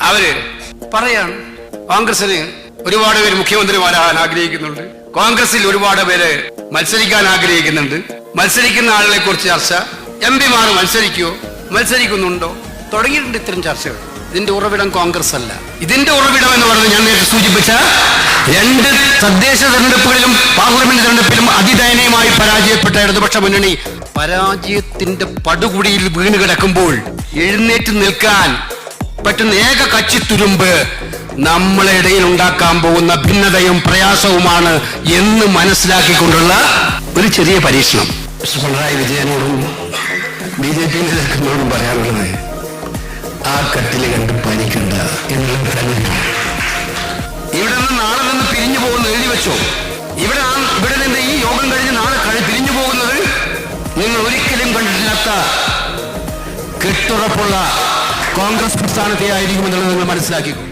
അവര് പറയാണ് കോൺഗ്രസിന് ഒരുപാട് പേര് മുഖ്യമന്ത്രിമാരാകാൻ ആഗ്രഹിക്കുന്നുണ്ട്, കോൺഗ്രസിൽ ഒരുപാട് പേര് മത്സരിക്കാൻ ആഗ്രഹിക്കുന്നുണ്ട്, മത്സരിക്കുന്ന ആളുകളെ കുറിച്ച് ചർച്ച, എംപിമാർ മത്സരിക്കുന്നുണ്ടോ, തുടങ്ങിയിട്ടുണ്ട് ഇത്തരം ചർച്ചകൾ. ഇതിന്റെ ഉറവിടം കോൺഗ്രസ് അല്ല. ഇതിന്റെ ഉറവിടം എന്ന് പറയുന്നത് ഞാൻ നേരത്തെ സൂചിപ്പിച്ച 2 തദ്ദേശ തെരഞ്ഞെടുപ്പുകളിലും പാർലമെന്റ് തെരഞ്ഞെടുപ്പിലും അതിദയനീയമായി പരാജയപ്പെട്ട ഇടതുപക്ഷ മുന്നണി പരാജയത്തിന്റെ പടുകുടിയിൽ വീണ് കിടക്കുമ്പോൾ എഴുന്നേറ്റ് നിൽക്കാൻ പറ്റുന്ന ഏക കച്ചിത്തുരുമ്പ് നമ്മളെ ഇടയിൽ ഉണ്ടാക്കാൻ പോകുന്ന ഭിന്നതയും പ്രയാസവുമാണ് എന്ന് മനസ്സിലാക്കിക്കൊണ്ടുള്ള ഒരു ചെറിയ പരീക്ഷണം. പിണറായി വിജയനോടും BJP നേതാക്കളോടും പറയാനുള്ളത്, ആ കട്ടില് കണ്ട് പനിക്കണ്ട എന്നുള്ള തന്നെ. ഇവിടെ നിന്ന് നാളെ നിന്ന് പിരിഞ്ഞു പോകുന്ന എഴുതി വെച്ചോ. ഇവിടെ നിന്ന് ഈ യോഗം കഴിഞ്ഞ് നാളെ പിരിഞ്ഞു പോകുന്നത് നിങ്ങൾ ഒരിക്കലും കണ്ടിട്ടില്ലാത്ത കെട്ടുറപ്പുള്ള കോൺഗ്രസ് പ്രസ്ഥാനത്തെ ആയിരിക്കുമെന്നുള്ളത് നിങ്ങൾ മനസ്സിലാക്കിക്കോ.